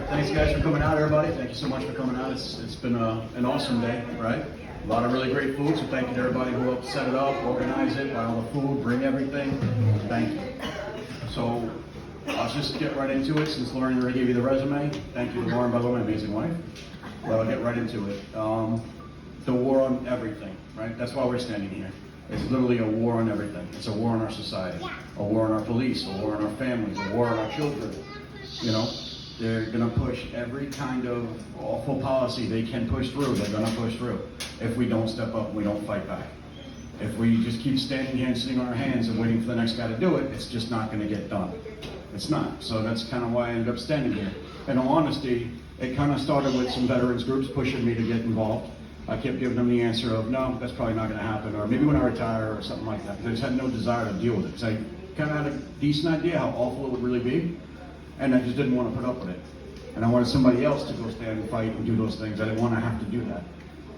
Thanks guys for coming out, everybody. Thank you so much for coming out. It's been an awesome day, right? A lot of really great food, so thank you to everybody who helped set it up, organize it, buy all the food, bring everything. Thank you. So I'll just get right into it since Lauren already gave you the resume. Thank you to Lauren, by the way, my amazing wife. Well, I'll get right into it. The war on everything, right? That's why we're standing here. It's literally a war on everything. It's a war on our society, a war on our police, a war on our families, a war on our children. You know, they're gonna push every kind of awful policy they can push through, they're gonna push through. If we don't step up, we don't fight back. If we just keep standing here and sitting on our hands and waiting for the next guy to do it, it's just not gonna get done. It's not. So that's kind of why I ended up standing here. In all honesty, it kind of started with some veterans groups pushing me to get involved. I kept giving them the answer of, no, that's probably not going to happen, or maybe when I retire or something like that, because I just had no desire to deal with it. Because I kind of had a decent idea how awful it would really be, and I just didn't want to put up with it. And I wanted somebody else to go stand and fight and do those things. I didn't want to have to do that.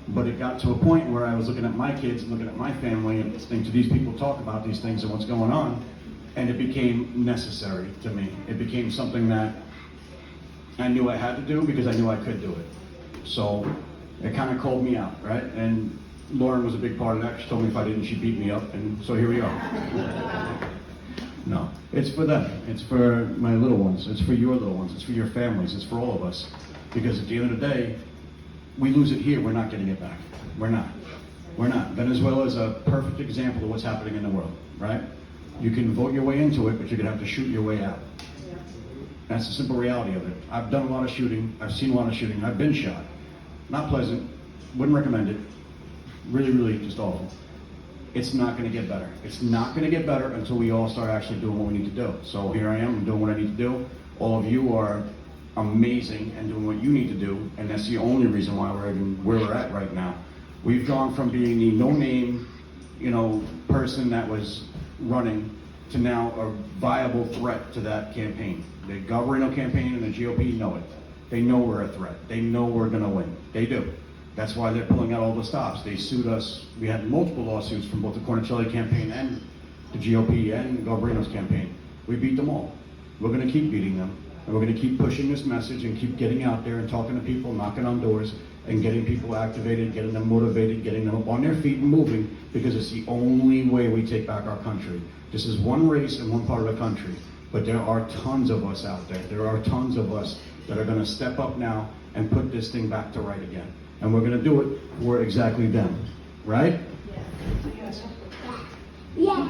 But it got to a point where I was looking at my kids and looking at my family and listening to these people talk about these things and what's going on, and it became necessary to me. It became something that I knew I had to do because I knew I could do it. So it kind of called me out, right? And Lauren was a big part of that. She told me if I didn't, she'd beat me up, and so here we are. No, it's for them. It's for my little ones. It's for your little ones. It's for your families. It's for all of us. Because at the end of the day, we lose it here, we're not getting it back. We're not. We're not. Venezuela is a perfect example of what's happening in the world, right? You can vote your way into it, but you're going to have to shoot your way out. That's the simple reality of it. I've done a lot of shooting. I've seen a lot of shooting. I've been shot. Not pleasant, wouldn't recommend it. Really, really just awful. It's not gonna get better. It's not gonna get better until we all start actually doing what we need to do. So here I am, I'm doing what I need to do. All of you are amazing and doing what you need to do, and that's the only reason why we're even where we're at right now. We've gone from being the no-name, person that was running to now a viable threat to that campaign. The Galvarino campaign and the GOP know it. They know we're a threat. They know we're going to win. They do. That's why they're pulling out all the stops. They sued us. We had multiple lawsuits from both the Cornicelli campaign and the GOP and Galvarino's campaign. We beat them all. We're going to keep beating them. And we're going to keep pushing this message and keep getting out there and talking to people, knocking on doors, and getting people activated, getting them motivated, getting them up on their feet and moving, because it's the only way we take back our country. This is one race in one part of the country, but there are tons of us out there. There are tons of us that are going to step up now and put this thing back to right again. And we're going to do it for exactly them. Right? Yes. Yeah.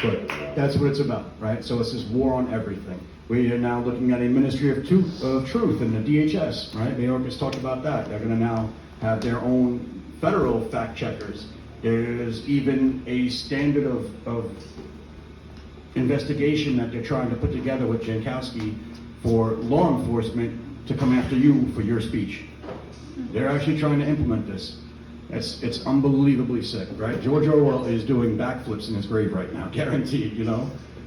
But that's what it's about, right? So it's this war on everything. We are now looking at a Ministry of Truth and the DHS, right? New York has talked about that. They're going to now have their own federal fact checkers. There's even a standard of investigation that they're trying to put together with Jankowski for law enforcement to come after you for your speech. They're actually trying to implement this. It's unbelievably sick, right? George Orwell is doing backflips in his grave right now, guaranteed,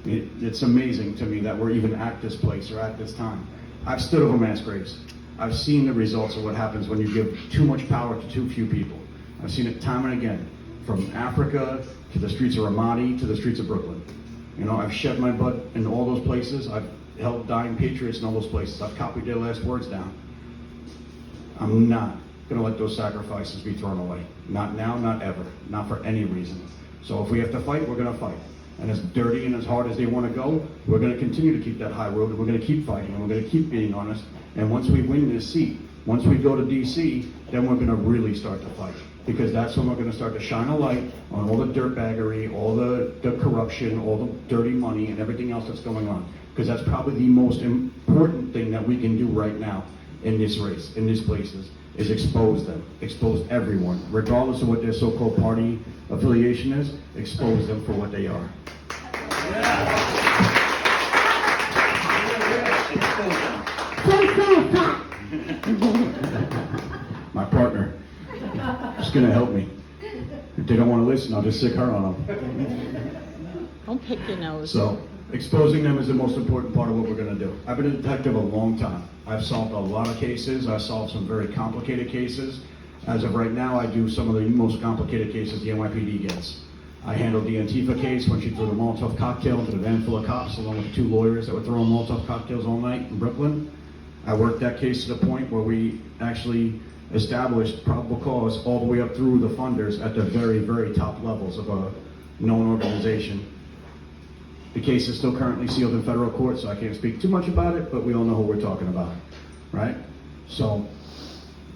It's amazing to me that we're even at this place or at this time. I've stood over mass graves. I've seen the results of what happens when you give too much power to too few people. I've seen it time and again, from Africa to the streets of Ramadi to the streets of Brooklyn. I've shed my blood in all those places. I've helped dying patriots in all those places. I've copied their last words down. I'm not going to let those sacrifices be thrown away. Not now, not ever, not for any reason. So if we have to fight, we're going to fight. And as dirty and as hard as they want to go, we're going to continue to keep that high road, and we're going to keep fighting, and we're going to keep being honest. And once we win this seat, once we go to DC, then we're going to really start to fight. Because that's when we're going to start to shine a light on all the dirtbaggery, all the corruption, all the dirty money, and everything else that's going on. Because that's probably the most important thing that we can do right now in this race, in these places, is expose them, expose everyone, regardless of what their so-called party affiliation is, expose them for what they are. My partner is going to help me. If they don't want to listen, I'll just sick her on them. Don't pick your nose. So, exposing them is the most important part of what we're going to do. I've been a detective a long time. I've solved a lot of cases. I've solved some very complicated cases. As of right now, I do some of the most complicated cases the NYPD gets. I handled the Antifa case when she threw the Molotov cocktail into the van full of cops, along with 2 lawyers that were throwing Molotov cocktails all night in Brooklyn. I worked that case to the point where we actually established probable cause all the way up through the funders at the very, very top levels of a known organization. The case is still currently sealed in federal court, so I can't speak too much about it, but we all know who we're talking about, right? So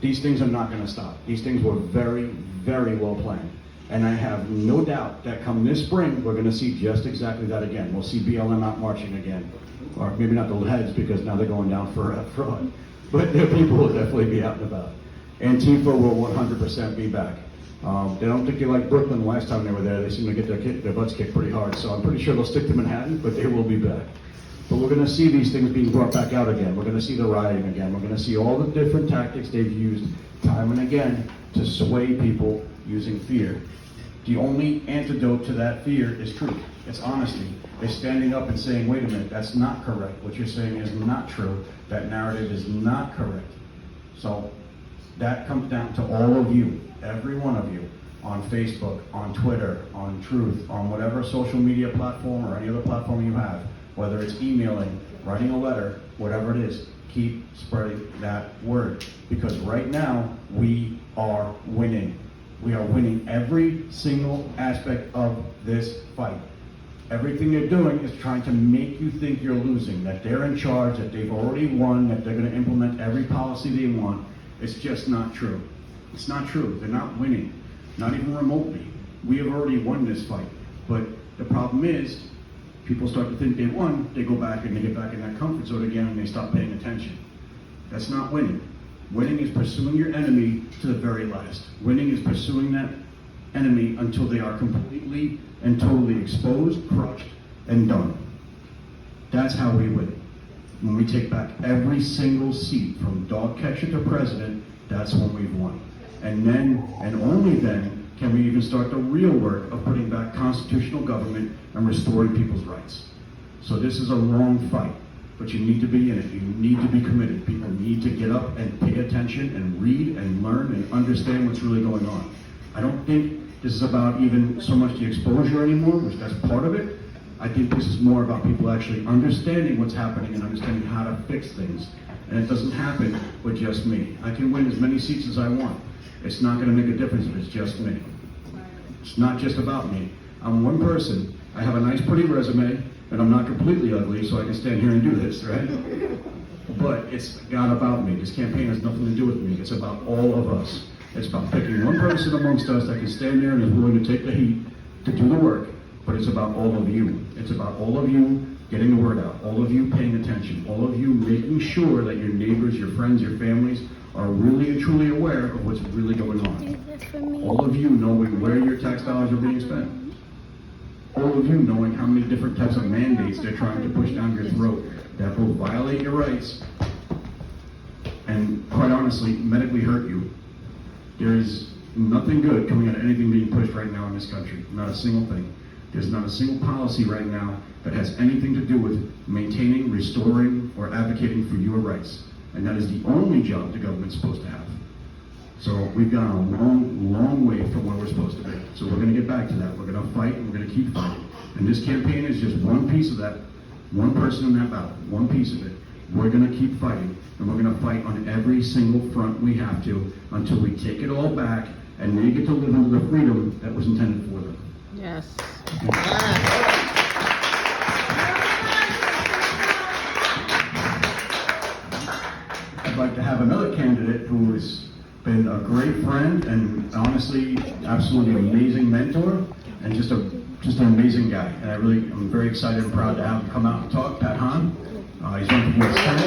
these things are not going to stop. These things were very, very well planned. And I have no doubt that come this spring, we're going to see just exactly that again. We'll see BLM out marching again. Or maybe not the heads, because now they're going down for fraud. But their people will definitely be out and about. Antifa will 100% be back. They don't think they like Brooklyn the last time they were there. They seem to get their butts kicked pretty hard. So I'm pretty sure they'll stick to Manhattan, but they will be back. But we're going to see these things being brought back out again. We're going to see the rioting again. We're going to see all the different tactics they've used time and again to sway people using fear. The only antidote to that fear is truth. It's honesty. It's standing up and saying, wait a minute, that's not correct. What you're saying is not true. That narrative is not correct. So that comes down to all of you, every one of you, on Facebook, on Twitter, on Truth, on whatever social media platform or any other platform you have, whether it's emailing, writing a letter, whatever it is, keep spreading that word. Because right now, we are winning. We are winning every single aspect of this fight. Everything they're doing is trying to make you think you're losing, that they're in charge, that they've already won, that they're going to implement every policy they want. It's just not true. It's not true. They're not winning, not even remotely. We have already won this fight. But the problem is, people start to think they won, they go back and they get back in that comfort zone again and they stop paying attention. That's not winning. Winning is pursuing your enemy to the very last. Winning is pursuing that enemy until they are completely and totally exposed, crushed, and done. That's how we win. When we take back every single seat from dog catcher to president, that's when we've won. And then, and only then, can we even start the real work of putting back constitutional government and restoring people's rights. So this is a long fight, but you need to be in it. You need to be committed. People need to get up and pay attention and read and learn and understand what's really going on. I don't think this is about even so much the exposure anymore, which that's part of it. I think this is more about people actually understanding what's happening and understanding how to fix things. And it doesn't happen with just me. I can win as many seats as I want. It's not going to make a difference if it's just me. It's not just about me. I'm one person. I have a nice, pretty resume, and I'm not completely ugly, so I can stand here and do this, right? But it's not about me. This campaign has nothing to do with me. It's about all of us. It's about picking one person amongst us that can stand there and is willing to take the heat to do the work, but it's about all of you. It's about all of you getting the word out, all of you paying attention, all of you making sure that your neighbors, your friends, your families are really and truly aware of what's really going on. All of you knowing where your tax dollars are being spent. All of you knowing how many different types of mandates they're trying to push down your throat that will violate your rights and, quite honestly, medically hurt you. There is nothing good coming out of anything being pushed right now in this country. Not a single thing. There's not a single policy right now that has anything to do with maintaining, restoring, or advocating for your rights. And that is the only job the government's supposed to have. So we've gone a long, long way from where we're supposed to be. So we're going to get back to that. We're going to fight, and we're going to keep fighting. And this campaign is just one piece of that, one person in that battle, one piece of it. We're going to keep fighting, and we're going to fight on every single front we have to until we take it all back and they get to live under the freedom that was intended for them. Yes. I'd like to have another candidate who has been a great friend and honestly, absolutely amazing mentor and just an amazing guy. And I'm very excited and proud to have him come out and talk. Pat Hahn. He's running for U.S. Senate.